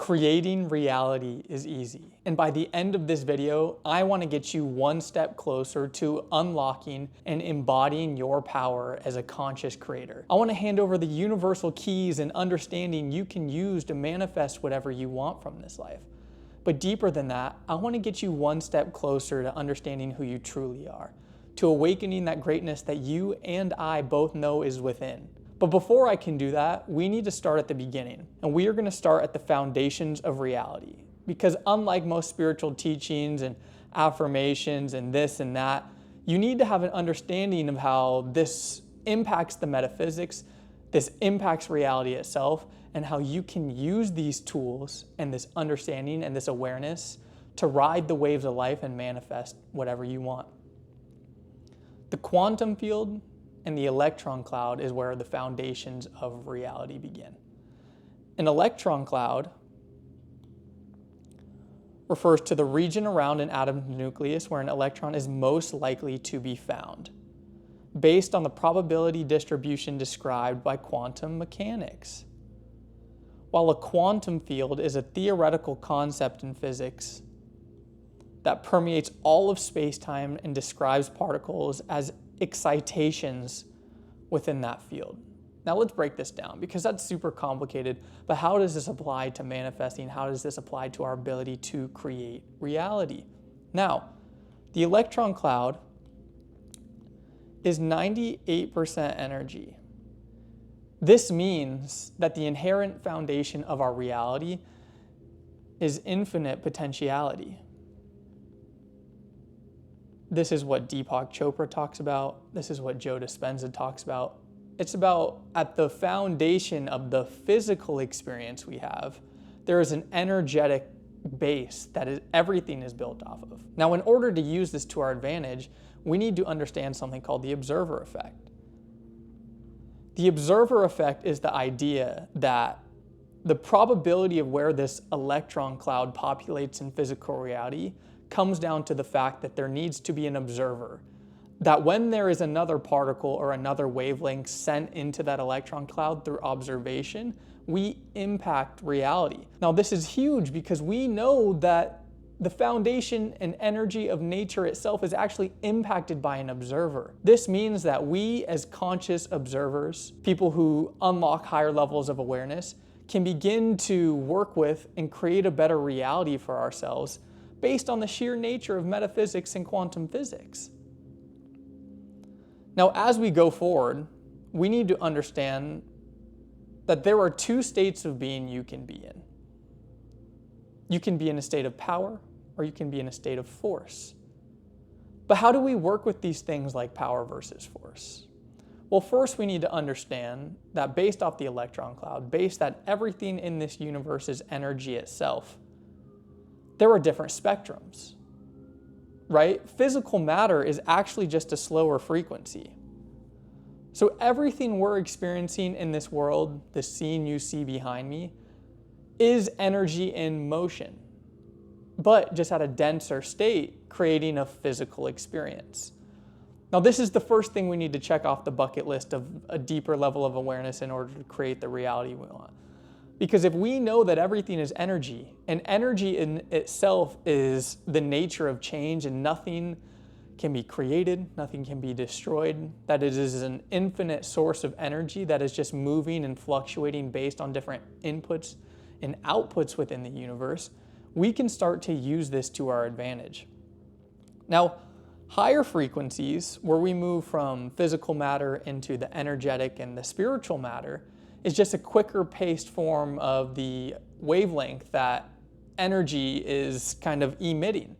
Creating reality is easy. And by the end of this video, I want to get you one step closer to unlocking and embodying your power as a conscious creator. I want to hand over the universal keys and understanding you can use to manifest whatever you want from this life. But deeper than that, I want to get you one step closer to understanding who you truly are, to awakening that greatness that you and I both know is within. But before I can do that, we need to start at the beginning. And we are going to start at the foundations of reality. Because unlike most spiritual teachings and affirmations and this and that, you need to have an understanding of how this impacts the metaphysics, this impacts reality itself, and how you can use these tools and this understanding and this awareness to ride the waves of life and manifest whatever you want. The quantum field and the electron cloud is where the foundations of reality begin. An electron cloud refers to the region around an atom's nucleus where an electron is most likely to be found, based on the probability distribution described by quantum mechanics. While a quantum field is a theoretical concept in physics that permeates all of space-time and describes particles as excitations within that field. Now let's break this down because that's super complicated, but how does this apply to manifesting? How does this apply to our ability to create reality? Now, the electron cloud is 98% energy. This means that the inherent foundation of our reality is infinite potentiality. This is what Deepak Chopra talks about. This is what Joe Dispenza talks about. It's about at the foundation of the physical experience we have, there is an energetic base that everything is built off of. Now, in order to use this to our advantage, we need to understand something called the observer effect. The observer effect is the idea that the probability of where this electron cloud populates in physical reality comes down to the fact that there needs to be an observer. That when there is another particle or another wavelength sent into that electron cloud through observation, we impact reality. Now, this is huge because we know that the foundation and energy of nature itself is actually impacted by an observer. This means that we, as conscious observers, people who unlock higher levels of awareness, can begin to work with and create a better reality for ourselves based on the sheer nature of metaphysics and quantum physics. Now, as we go forward, we need to understand that there are two states of being you can be in. You can be in a state of power, or you can be in a state of force. But how do we work with these things like power versus force? Well, first we need to understand that based off the electron cloud, based that everything in this universe is energy itself, there are different spectrums, right? Physical matter is actually just a slower frequency. So everything we're experiencing in this world, the scene you see behind me, is energy in motion, but just at a denser state, creating a physical experience. Now, this is the first thing we need to check off the bucket list of a deeper level of awareness in order to create the reality we want. Because if we know that everything is energy, and energy in itself is the nature of change and nothing can be created, nothing can be destroyed, that it is an infinite source of energy that is just moving and fluctuating based on different inputs and outputs within the universe, we can start to use this to our advantage. Now, higher frequencies, where we move from physical matter into the energetic and the spiritual matter, is just a quicker paced form of the wavelength that energy is kind of emitting.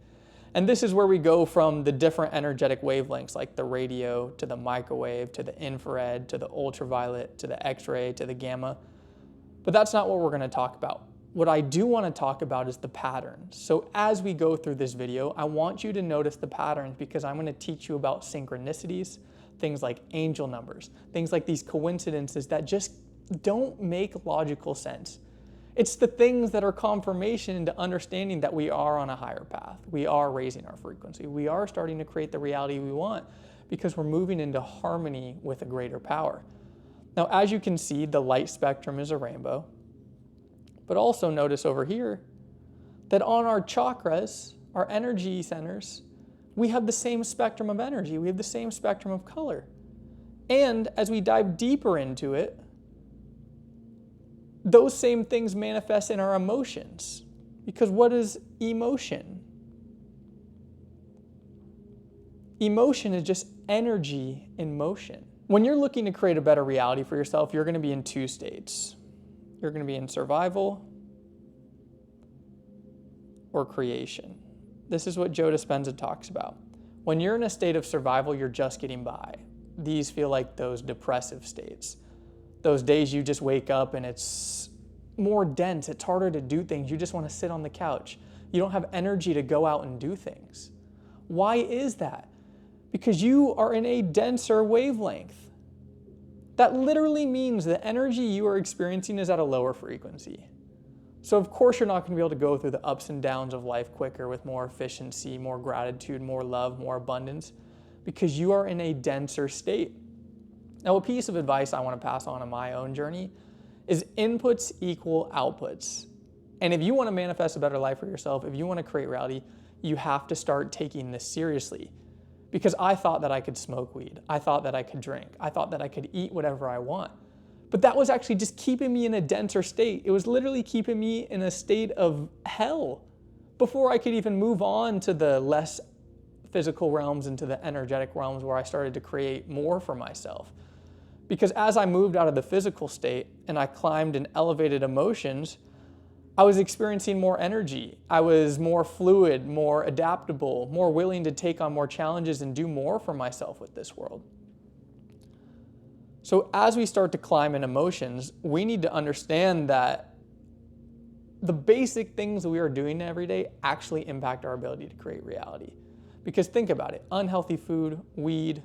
And this is where we go from the different energetic wavelengths like the radio to the microwave to the infrared to the ultraviolet to the X-ray to the gamma. But that's not what we're going to talk about. What I do want to talk about is the patterns. So as we go through this video, I want you to notice the patterns because I'm going to teach you about synchronicities, things like angel numbers, things like these coincidences that just don't make logical sense. It's the things that are confirmation into understanding that we are on a higher path. We are raising our frequency. We are starting to create the reality we want because we're moving into harmony with a greater power. Now, as you can see, the light spectrum is a rainbow. But also notice over here that on our chakras, our energy centers, we have the same spectrum of energy. We have the same spectrum of color. And as we dive deeper into it, those same things manifest in our emotions. Because what is emotion? Emotion is just energy in motion. When you're looking to create a better reality for yourself, you're going to be in two states. You're going to be in survival or creation. This is what Joe Dispenza talks about. When you're in a state of survival, you're just getting by. These feel like those depressive states. Those days you just wake up and it's more dense, it's harder to do things. You just want to sit on the couch. You don't have energy to go out and do things. Why is that? Because you are in a denser wavelength. That literally means the energy you are experiencing is at a lower frequency. So of course you're not going to be able to go through the ups and downs of life quicker with more efficiency, more gratitude, more love, more abundance, because you are in a denser state. Now, a piece of advice I want to pass on in my own journey is inputs equal outputs. And if you want to manifest a better life for yourself, if you want to create reality, you have to start taking this seriously. Because I thought that I could smoke weed. I thought that I could drink. I thought that I could eat whatever I want. But that was actually just keeping me in a denser state. It was literally keeping me in a state of hell before I could even move on to the less physical realms into the energetic realms where I started to create more for myself. Because as I moved out of the physical state and I climbed in elevated emotions, I was experiencing more energy. I was more fluid, more adaptable, more willing to take on more challenges and do more for myself with this world. So as we start to climb in emotions, we need to understand that the basic things that we are doing every day actually impact our ability to create reality. Because think about it, unhealthy food, weed,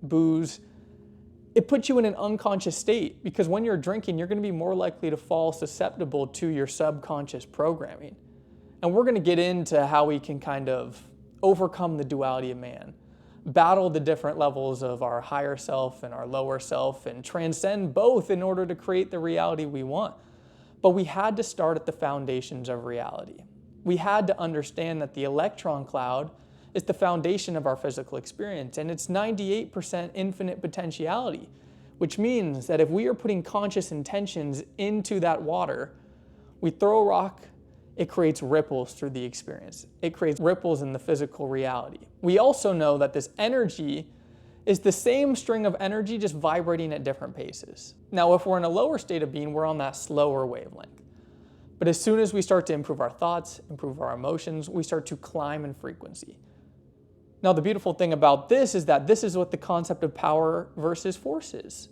booze, it puts you in an unconscious state, because when you're drinking, you're going to be more likely to fall susceptible to your subconscious programming. And we're going to get into how we can kind of overcome the duality of man, battle the different levels of our higher self and our lower self, and transcend both in order to create the reality we want. But we had to start at the foundations of reality. We had to understand that the electron cloud is the foundation of our physical experience, and it's 98% infinite potentiality, which means that if we are putting conscious intentions into that water, we throw a rock, it creates ripples through the experience. It creates ripples in the physical reality. We also know that this energy is the same string of energy, just vibrating at different paces. Now, if we're in a lower state of being, we're on that slower wavelength. But as soon as we start to improve our thoughts, improve our emotions, we start to climb in frequency. Now, the beautiful thing about this is that this is what the concept of power versus force is.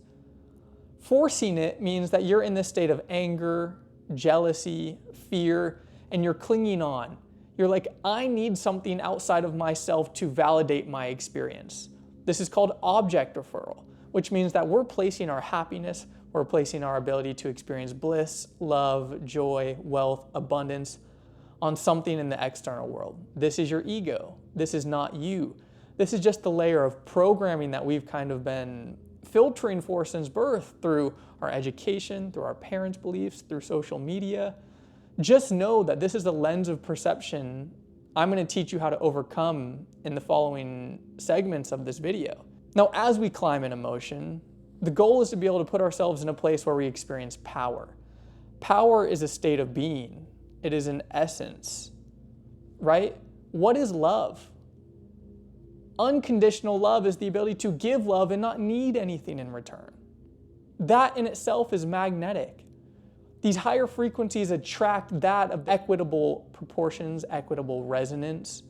Forcing it means that you're in this state of anger, jealousy, fear, and you're clinging on. You're like, I need something outside of myself to validate my experience. This is called object referral, which means that we're placing our happiness, we're placing our ability to experience bliss, love, joy, wealth, abundance on something in the external world. This is your ego. This is not you. This is just the layer of programming that we've kind of been filtering for since birth through our education, through our parents' beliefs, through social media. Just know that this is a lens of perception I'm going to teach you how to overcome in the following segments of this video. Now, as we climb in emotion, the goal is to be able to put ourselves in a place where we experience power. Power is a state of being. It is an essence, right? What is love? Unconditional love is the ability to give love and not need anything in return. That in itself is magnetic. These higher frequencies attract that of equitable proportions, equitable resonance.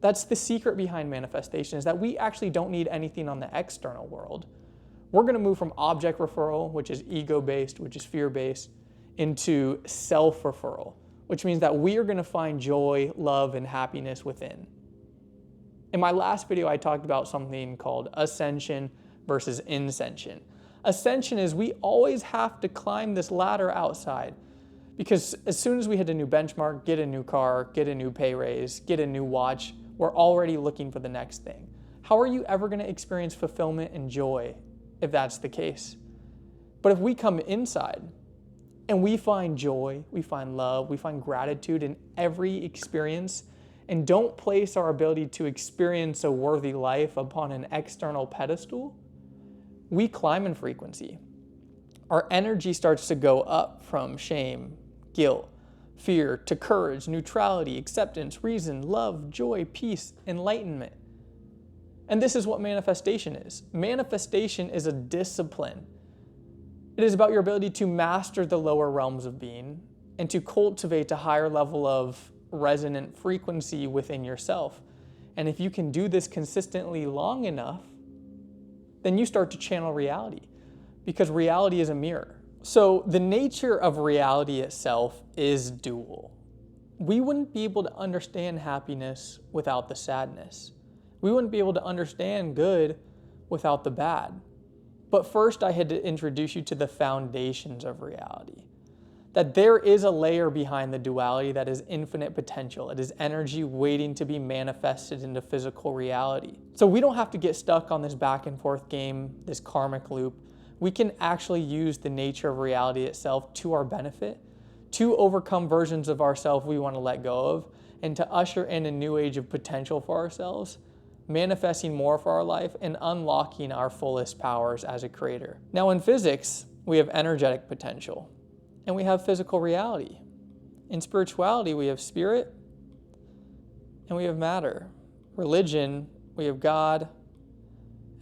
That's the secret behind manifestation, is that we actually don't need anything on the external world. We're going to move from object referral, which is ego-based, which is fear-based, into self-referral, which means that we are going to find joy, love, and happiness within. In my last video, I talked about something called ascension versus ascension. Ascension is we always have to climb this ladder outside, because as soon as we hit a new benchmark, get a new car, get a new pay raise, get a new watch, we're already looking for the next thing. How are you ever going to experience fulfillment and joy if that's the case? But if we come inside, And we find joy, we find love, we find gratitude in every experience, and don't place our ability to experience a worthy life upon an external pedestal, we climb in frequency. Our energy starts to go up from shame, guilt, fear, to courage, neutrality, acceptance, reason, love, joy, peace, enlightenment. And this is what manifestation is. Manifestation is a discipline. It is about your ability to master the lower realms of being and to cultivate a higher level of resonant frequency within yourself. And if you can do this consistently long enough, then you start to channel reality, because reality is a mirror. So the nature of reality itself is dual. We wouldn't be able to understand happiness without the sadness. We wouldn't be able to understand good without the bad. But first, I had to introduce you to the foundations of reality. That there is a layer behind the duality that is infinite potential. It is energy waiting to be manifested into physical reality. So we don't have to get stuck on this back and forth game, this karmic loop. We can actually use the nature of reality itself to our benefit, to overcome versions of ourselves we want to let go of, and to usher in a new age of potential for ourselves, manifesting more for our life and unlocking our fullest powers as a creator. Now in physics, we have energetic potential and we have physical reality. In spirituality, we have spirit and we have matter. Religion, we have God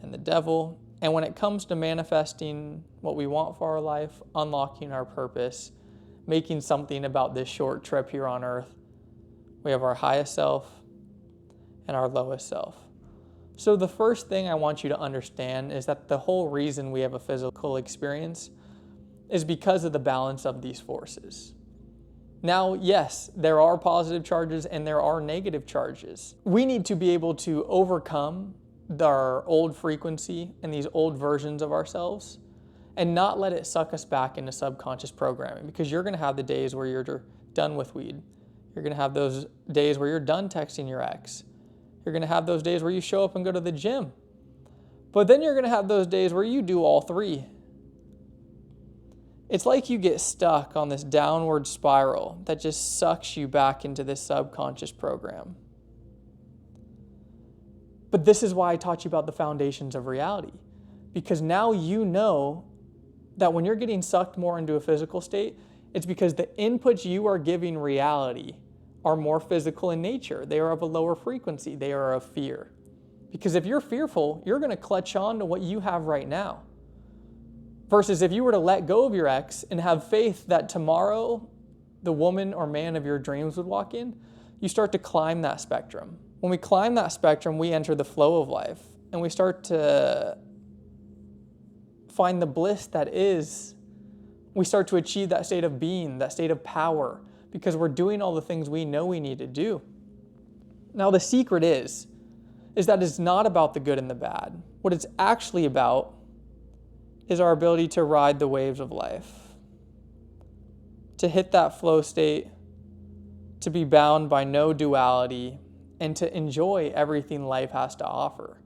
and the devil. And when it comes to manifesting what we want for our life, unlocking our purpose, making something about this short trip here on earth, we have our highest self and our lowest self. So the first thing I want you to understand is that the whole reason we have a physical experience is because of the balance of these forces. Now, yes, there are positive charges and there are negative charges. We need to be able to overcome our old frequency and these old versions of ourselves and not let it suck us back into subconscious programming, because you're going to have the days where you're done with weed. You're going to have those days where you're done texting your ex. You're going to have those days where you show up and go to the gym. But then you're going to have those days where you do all three. It's like you get stuck on this downward spiral that just sucks you back into this subconscious program. But this is why I taught you about the foundations of reality. Because now you know that when you're getting sucked more into a physical state, it's because the inputs you are giving reality are more physical in nature. They are of a lower frequency. They are of fear. Because if you're fearful, you're going to clutch on to what you have right now. Versus if you were to let go of your ex and have faith that tomorrow the woman or man of your dreams would walk in, you start to climb that spectrum. When we climb that spectrum, we enter the flow of life and we start to find the bliss that is. We start to achieve that state of being, that state of power, because we're doing all the things we know we need to do. Now the secret is that it's not about the good and the bad. What it's actually about is our ability to ride the waves of life, to hit that flow state, to be bound by no duality, and to enjoy everything life has to offer.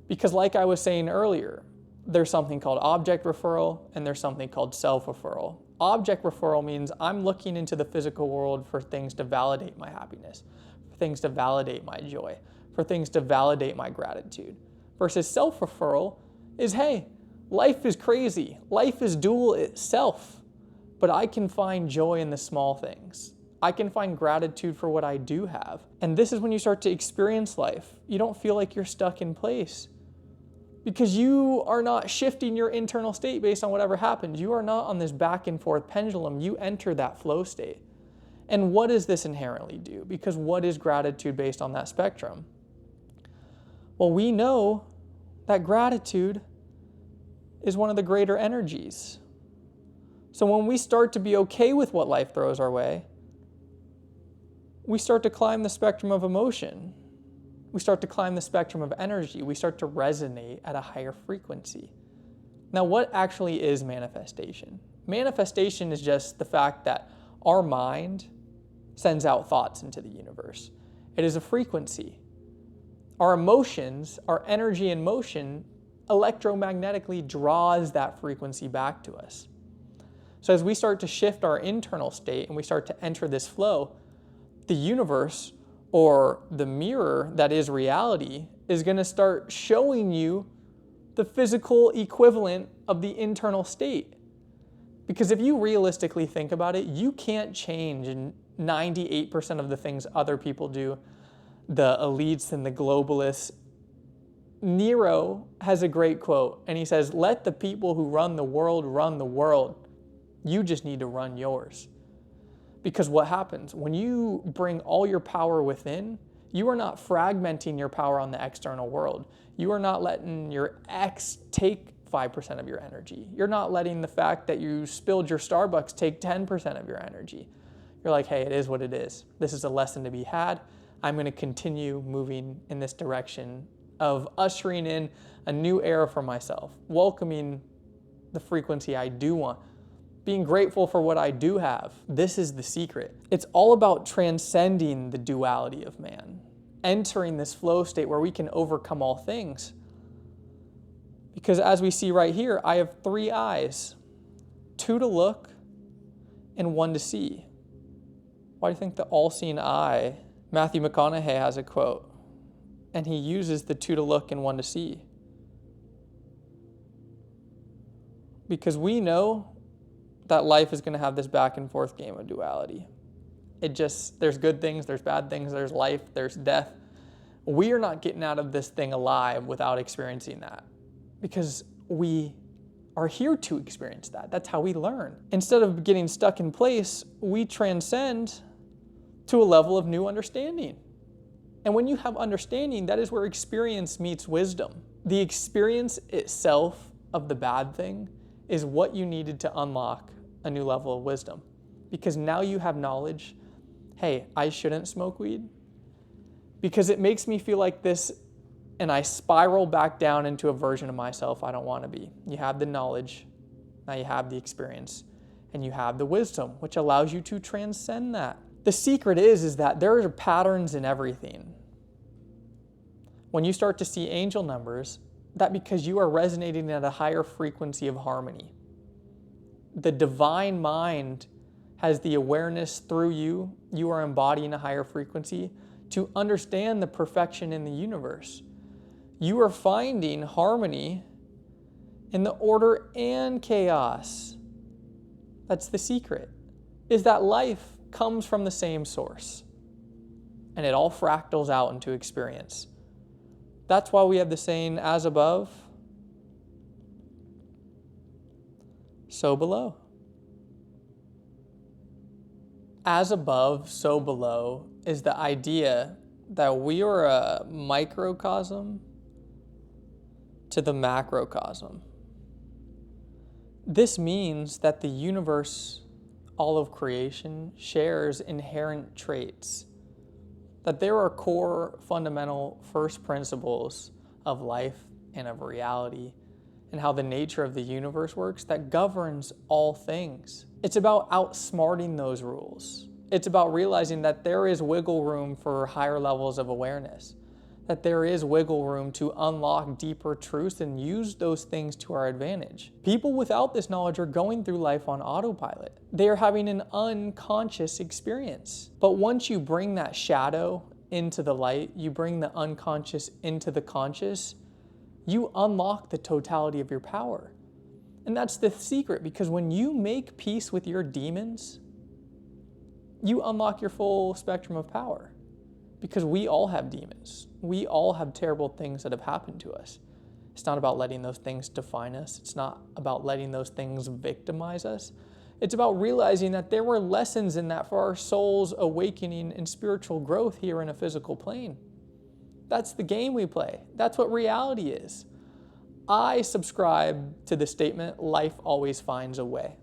Because like I was saying earlier, there's something called object referral and there's something called self-referral. Object referral means I'm looking into the physical world for things to validate my happiness, for things to validate my joy, for things to validate my gratitude. Versus self-referral is, hey, life is crazy. Life is dual itself, but I can find joy in the small things. I can find gratitude for what I do have. And this is when you start to experience life. You don't feel like you're stuck in place because you are not shifting your internal state based on whatever happens. You are not on this back and forth pendulum. You enter that flow state. And what does this inherently do? Because what is gratitude based on that spectrum? Well, we know that gratitude is one of the greater energies. So when we start to be okay with what life throws our way, we start to climb the spectrum of emotion. We start to climb the spectrum of energy. We start to resonate at a higher frequency. Now, what actually is manifestation? Manifestation is just the fact that our mind sends out thoughts into the universe. It is a frequency. Our emotions, our energy in motion, electromagnetically draws that frequency back to us. So as we start to shift our internal state and we start to enter this flow, the universe, or the mirror that is reality, is going to start showing you the physical equivalent of the internal state. Because if you realistically think about it, you can't change 98% of the things other people do, the elites and the globalists. Nero has a great quote, and he says, "Let the people who run the world run the world. You just need to run yours." Because what happens? When you bring all your power within, you are not fragmenting your power on the external world. You are not letting your ex take 5% of your energy. You're not letting the fact that you spilled your Starbucks take 10% of your energy. You're like, hey, it is what it is. This is a lesson to be had. I'm going to continue moving in this direction of ushering in a new era for myself, welcoming the frequency I do want, being grateful for what I do have. This is the secret. It's all about transcending the duality of man, entering this flow state where we can overcome all things. Because as we see right here, I have 3 eyes, 2 to look and 1 to see. Why do you think the all-seeing eye? Matthew McConaughey has a quote, and he uses the 2 to look and 1 to see. Because we know that life is going to have this back and forth game of duality. There's good things, there's bad things, there's life, there's death. We are not getting out of this thing alive without experiencing that, because we are here to experience that. That's how we learn. Instead of getting stuck in place, we transcend to a level of new understanding. And when you have understanding, that is where experience meets wisdom. The experience itself of the bad thing is what you needed to unlock a new level of wisdom. Because now you have knowledge, hey, I shouldn't smoke weed because it makes me feel like this, and I spiral back down into a version of myself I don't want to be. You have the knowledge, now you have the experience, and you have the wisdom, which allows you to transcend that. The secret is that there are patterns in everything. When you start to see angel numbers, that because you are resonating at a higher frequency of harmony. The divine mind has the awareness through you. You are embodying a higher frequency to understand the perfection in the universe. You are finding harmony in the order and chaos. That's the secret, is that life comes from the same source, and it all fractals out into experience. That's why we have the saying, as above, so below. As above, so below is the idea that we are a microcosm to the macrocosm. This means that the universe, all of creation, shares inherent traits, that there are core, fundamental, first principles of life and of reality and how the nature of the universe works that governs all things. It's about outsmarting those rules. It's about realizing that there is wiggle room for higher levels of awareness, that there is wiggle room to unlock deeper truths and use those things to our advantage. People without this knowledge are going through life on autopilot. They are having an unconscious experience. But once you bring that shadow into the light, you bring the unconscious into the conscious, you unlock the totality of your power. And that's the secret, because when you make peace with your demons, you unlock your full spectrum of power. Because we all have demons. We all have terrible things that have happened to us. It's not about letting those things define us. It's not about letting those things victimize us. It's about realizing that there were lessons in that for our soul's awakening and spiritual growth here in a physical plane. That's the game we play. That's what reality is. I subscribe to the statement, life always finds a way.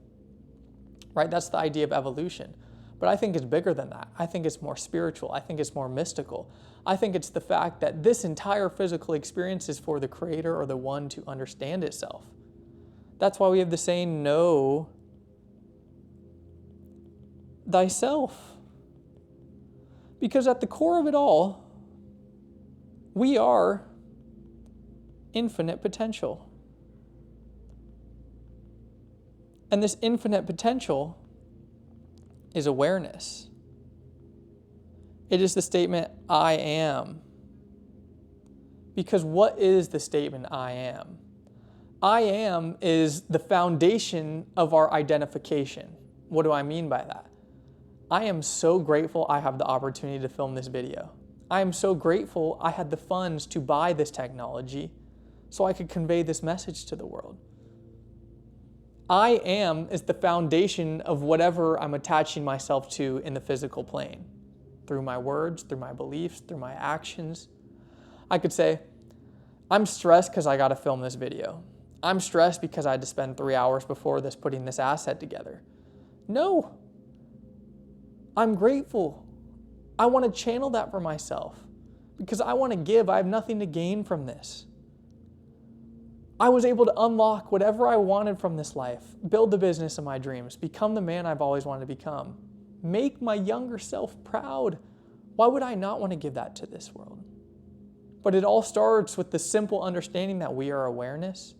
Right? That's the idea of evolution. But I think it's bigger than that. I think it's more spiritual. I think it's more mystical. I think it's the fact that this entire physical experience is for the creator or the one to understand itself. That's why we have the saying, know thyself. Because at the core of it all, we are infinite potential. And this infinite potential is awareness. It is the statement, I am. Because what is the statement, I am? I am is the foundation of our identification. What do I mean by that? I am so grateful I have the opportunity to film this video. I am so grateful I had the funds to buy this technology so I could convey this message to the world. I am is the foundation of whatever I'm attaching myself to in the physical plane. Through my words, through my beliefs, through my actions. I could say, I'm stressed because I got to film this video. I'm stressed because I had to spend 3 hours before this putting this asset together. No. I'm grateful. I want to channel that for myself because I want to give. I have nothing to gain from this. I was able to unlock whatever I wanted from this life, build the business of my dreams, become the man I've always wanted to become, make my younger self proud. Why would I not want to give that to this world? But it all starts with the simple understanding that we are awareness,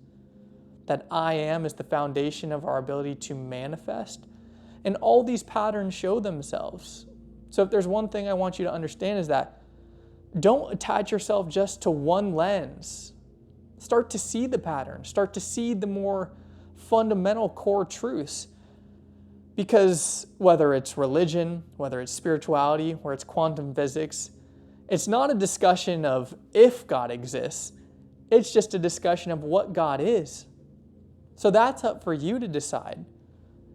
that I am is the foundation of our ability to manifest, and all these patterns show themselves. So if there's one thing I want you to understand is that don't attach yourself just to one lens. Start to see the patterns. Start to see the more fundamental core truths. Because whether it's religion, whether it's spirituality, or it's quantum physics, it's not a discussion of if God exists. It's just a discussion of what God is. So that's up for you to decide.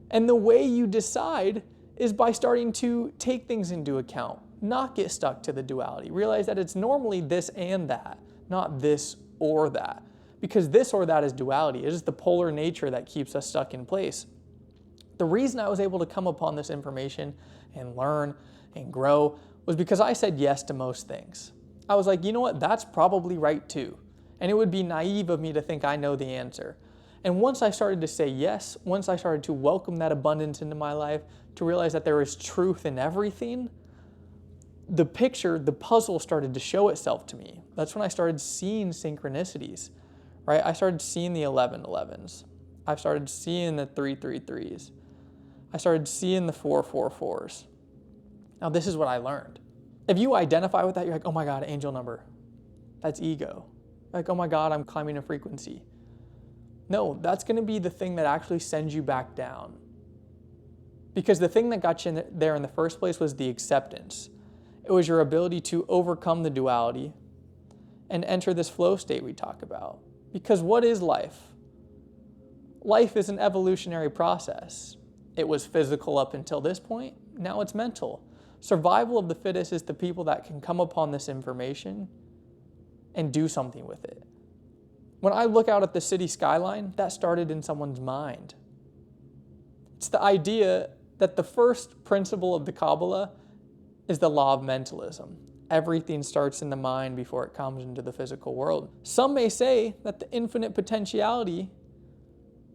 And the way you decide is by starting to take things into account, not get stuck to the duality. Realize that it's normally this and that, not this or that. Because this or that is duality. It is the polar nature that keeps us stuck in place. The reason I was able to come upon this information and learn and grow was because I said yes to most things. I was like, you know what, that's probably right too. And it would be naive of me to think I know the answer. And once I started to say yes, once I started to welcome that abundance into my life, to realize that there is truth in everything, the picture, the puzzle started to show itself to me. That's when I started seeing synchronicities, right? I started seeing the 1111s. I started seeing the 333s. I started seeing the 444s. Now, this is what I learned. If you identify with that, you're like, oh my God, angel number. That's ego. Like, oh my God, I'm climbing a frequency. No, that's going to be the thing that actually sends you back down. Because the thing that got you there in the first place was the acceptance. It was your ability to overcome the duality and enter this flow state we talk about. Because what is life? Life is an evolutionary process. It was physical up until this point. Now it's mental. Survival of the fittest is the people that can come upon this information and do something with it. When I look out at the city skyline, that started in someone's mind. It's the idea that the first principle of the Kabbalah is the law of mentalism. Everything starts in the mind before it comes into the physical world. Some may say that the infinite potentiality,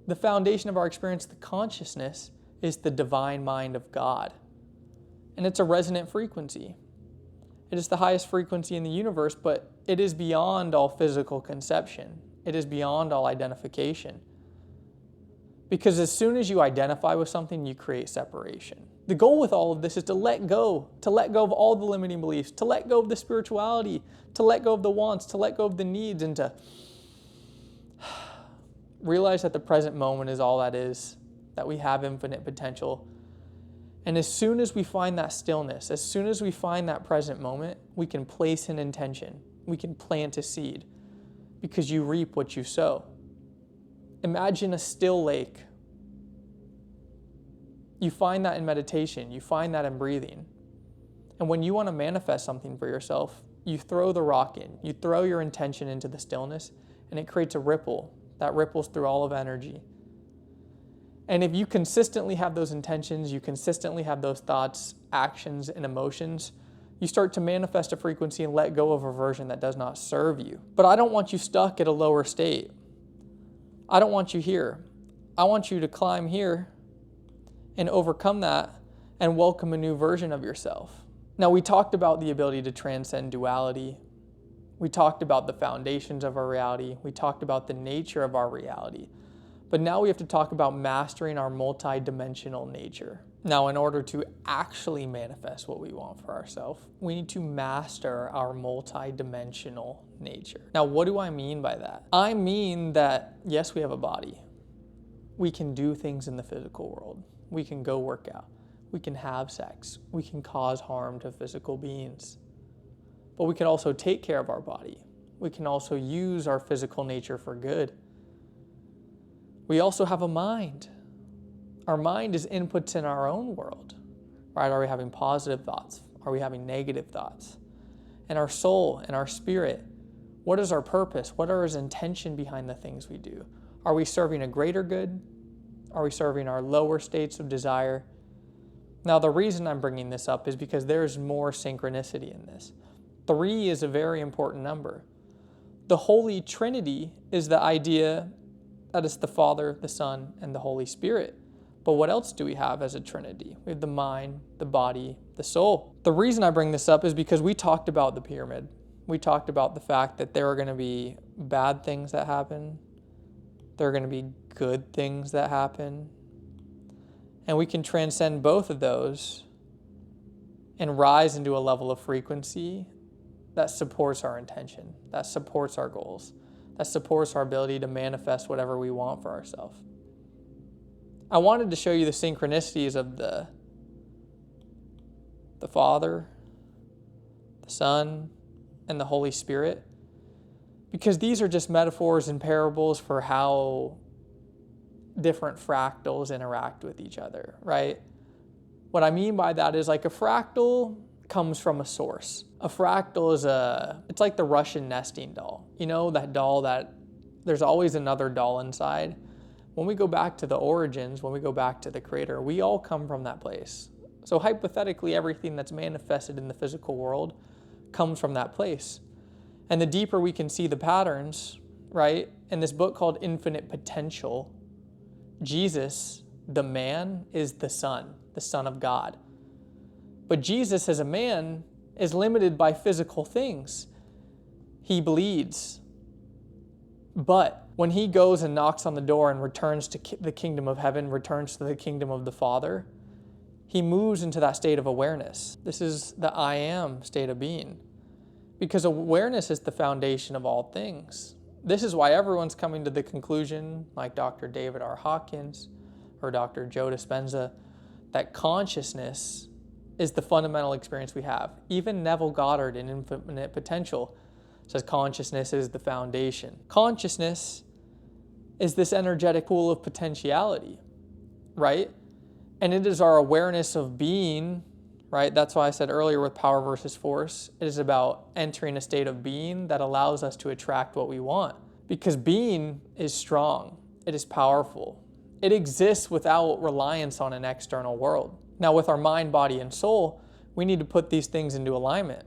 the foundation of our experience, the consciousness, is the divine mind of God. And it's a resonant frequency. It is the highest frequency in the universe, but it is beyond all physical conception. It is beyond all identification. Because as soon as you identify with something, you create separation. The goal with all of this is to let go of all the limiting beliefs, to let go of the spirituality, to let go of the wants, to let go of the needs, and to realize that the present moment is all that is, that we have infinite potential. And as soon as we find that stillness, as soon as we find that present moment, we can place an intention. We can plant a seed because you reap what you sow. Imagine a still lake. You find that in meditation. You find that in breathing. And when you want to manifest something for yourself, you throw the rock in. You throw your intention into the stillness, and it creates a ripple that ripples through all of energy. And if you consistently have those intentions, you consistently have those thoughts, actions, and emotions, you start to manifest a frequency and let go of a version that does not serve you. But I don't want you stuck at a lower state. I don't want you here. I want you to climb here and overcome that and welcome a new version of yourself. Now, we talked about the ability to transcend duality. We talked about the foundations of our reality. We talked about the nature of our reality. But now we have to talk about mastering our multidimensional nature. Now, in order to actually manifest what we want for ourselves, we need to master our multidimensional nature. Now, what do I mean by that? I mean that, yes, we have a body. We can do things in the physical world. We can go work out. We can have sex. We can cause harm to physical beings. But we can also take care of our body. We can also use our physical nature for good. We also have a mind. Our mind is inputs in our own world, right? Are we having positive thoughts? Are we having negative thoughts? And our soul and our spirit, what is our purpose? What are our intention behind the things we do? Are we serving a greater good? Are we serving our lower states of desire? Now, the reason I'm bringing this up is because there's more synchronicity in this. 3 is a very important number. The Holy Trinity is the idea that it's the Father, the Son, and the Holy Spirit. But what else do we have as a Trinity? We have the mind, the body, the soul. The reason I bring this up is because we talked about the pyramid. We talked about the fact that there are going to be bad things that happen. There are going to be good things that happen. And we can transcend both of those and rise into a level of frequency that supports our intention, that supports our goals, that supports our ability to manifest whatever we want for ourselves. I wanted to show you the synchronicities of the Father, the Son, and the Holy Spirit, because these are just metaphors and parables for how different fractals interact with each other, right? What I mean by that is, like, a fractal comes from a source. A fractal is it's like the Russian nesting doll. You know, that doll that there's always another doll inside. When we go back to the origins, when we go back to the creator, we all come from that place. So hypothetically, everything that's manifested in the physical world comes from that place. And the deeper we can see the patterns, right? In this book called Infinite Potential, Jesus, the man, is the Son of God. But Jesus as a man is limited by physical things. He bleeds. But when he goes and knocks on the door and returns to the kingdom of heaven, returns to the kingdom of the Father, he moves into that state of awareness. This is the I am state of being. Because awareness is the foundation of all things. This is why everyone's coming to the conclusion, like Dr. David R. Hawkins or Dr. Joe Dispenza, that consciousness is the fundamental experience we have. Even Neville Goddard in Infinite Potential says consciousness is the foundation. Consciousness is this energetic pool of potentiality, right? And it is our awareness of being, right? That's why I said earlier with power versus force, it is about entering a state of being that allows us to attract what we want. Because being is strong, it is powerful. It exists without reliance on an external world. Now, with our mind, body, and soul, we need to put these things into alignment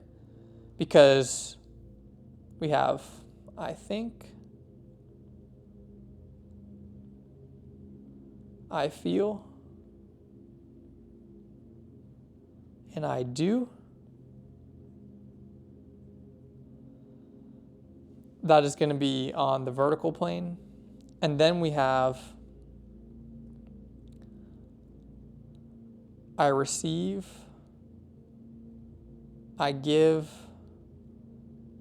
because we have, I think, I feel, and I do. That is going to be on the vertical plane. And then we have I receive, I give,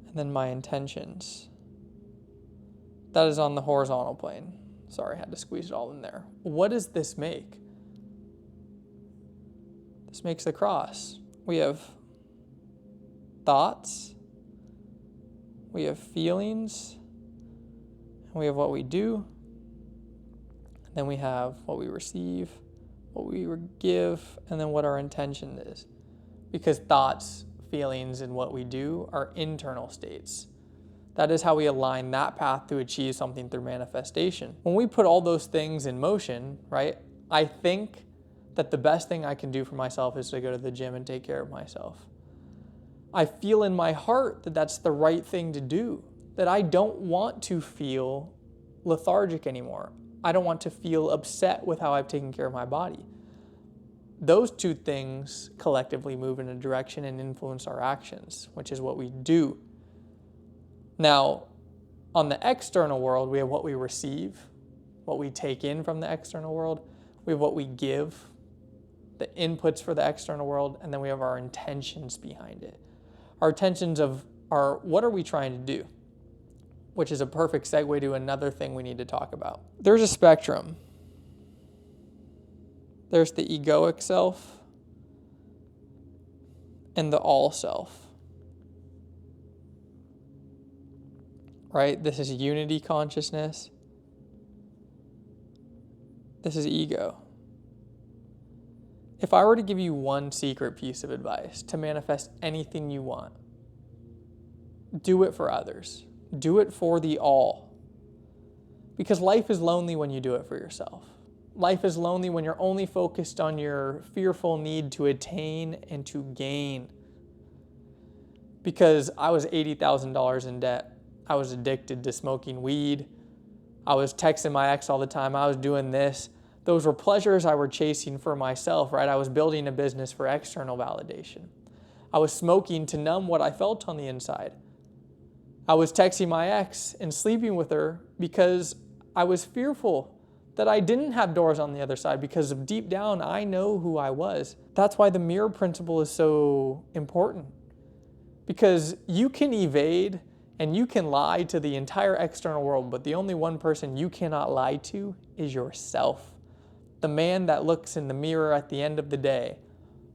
and then my intentions. That is on the horizontal plane. Sorry, I had to squeeze it all in there. What does this make? This makes the cross. We have thoughts, we have feelings, and we have what we do, and then we have what we receive, what we give, and then what our intention is. Because thoughts, feelings, and what we do are internal states. That is how we align that path to achieve something through manifestation. When we put all those things in motion, right, I think that the best thing I can do for myself is to go to the gym and take care of myself. I feel in my heart that that's the right thing to do, that I don't want to feel lethargic anymore. I don't want to feel upset with how I've taken care of my body. Those two things collectively move in a direction and influence our actions, which is what we do. Now, on the external world, we have what we receive, what we take in from the external world. We have what we give, the inputs for the external world, and then we have our intentions behind it. Our intentions are what are we trying to do? Which is a perfect segue to another thing we need to talk about. There's a spectrum. There's the egoic self and the all self. Right? This is unity consciousness. This is ego. If I were to give you one secret piece of advice to manifest anything you want, do it for others. Do it for the all. Because life is lonely when you do it for yourself. Life is lonely when you're only focused on your fearful need to attain and to gain. Because I was $80,000 in debt. I was addicted to smoking weed. I was texting my ex all the time. I was doing this. Those were pleasures I were chasing for myself, right? I was building a business for external validation. I was smoking to numb what I felt on the inside. I was texting my ex and sleeping with her because I was fearful that I didn't have doors on the other side, because of deep down, I know who I was. That's why the mirror principle is so important. Because you can evade and you can lie to the entire external world, but the only one person you cannot lie to is yourself. The man that looks in the mirror at the end of the day.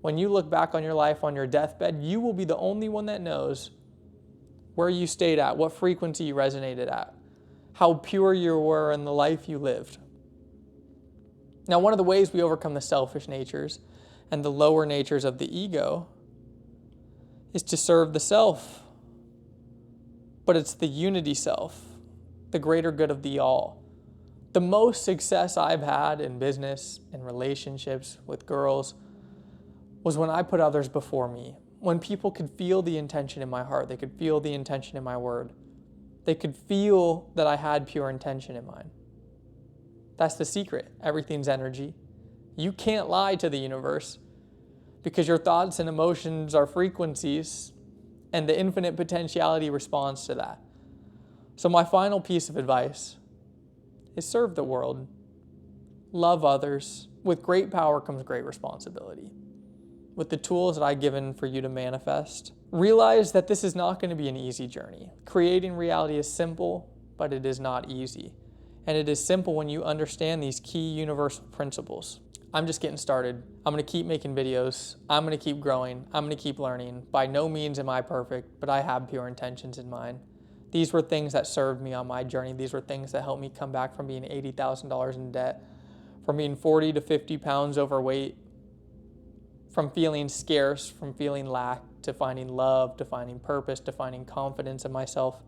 When you look back on your life on your deathbed, you will be the only one that knows where you stayed at, what frequency you resonated at, how pure you were in the life you lived. Now, one of the ways we overcome the selfish natures and the lower natures of the ego is to serve the self. But it's the unity self, the greater good of the all. The most success I've had in business, in relationships with girls, was when I put others before me. When people could feel the intention in my heart, they could feel the intention in my word. They could feel that I had pure intention in mind. That's the secret. Everything's energy. You can't lie to the universe because your thoughts and emotions are frequencies, and the infinite potentiality responds to that. So my final piece of advice is serve the world. Love others. With great power comes great responsibility. With the tools that I've given for you to manifest, realize that this is not going to be an easy journey. Creating reality is simple, but it is not easy. And it is simple when you understand these key universal principles. I'm just getting started. I'm going to keep making videos. I'm going to keep growing. I'm going to keep learning. By no means am I perfect, but I have pure intentions in mind. These were things that served me on my journey. These were things that helped me come back from being $80,000 in debt, from being 40 to 50 pounds overweight, from feeling scarce, from feeling lack, to finding love, to finding purpose, to finding confidence in myself.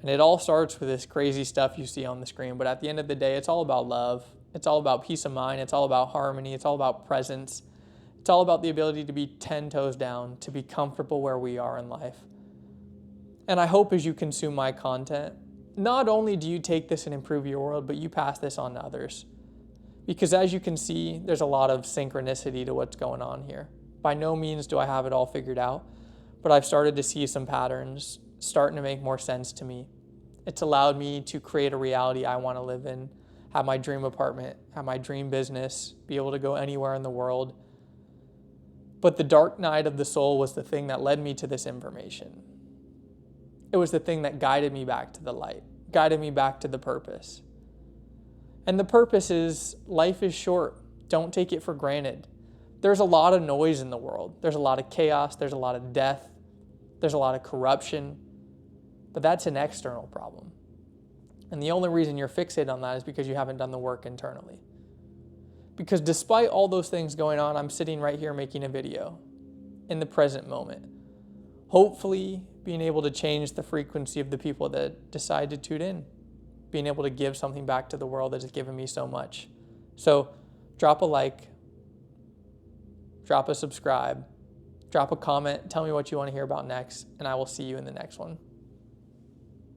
And it all starts with this crazy stuff you see on the screen. But at the end of the day, it's all about love. It's all about peace of mind. It's all about harmony. It's all about presence. It's all about the ability to be 10 toes down, to be comfortable where we are in life. And I hope as you consume my content, not only do you take this and improve your world, but you pass this on to others. Because as you can see, there's a lot of synchronicity to what's going on here. By no means do I have it all figured out, but I've started to see some patterns starting to make more sense to me. It's allowed me to create a reality I want to live in, have my dream apartment, have my dream business, be able to go anywhere in the world. But the dark night of the soul was the thing that led me to this information. It was the thing that guided me back to the light, guided me back to the purpose. And the purpose is, life is short. Don't take it for granted. There's a lot of noise in the world. There's a lot of chaos. There's a lot of death. There's a lot of corruption. But that's an external problem. And the only reason you're fixated on that is because you haven't done the work internally. Because despite all those things going on, I'm sitting right here making a video in the present moment. Hopefully being able to change the frequency of the people that decide to tune in. Being able to give something back to the world that has given me so much. So drop a like, drop a subscribe, drop a comment, tell me what you want to hear about next, and I will see you in the next one.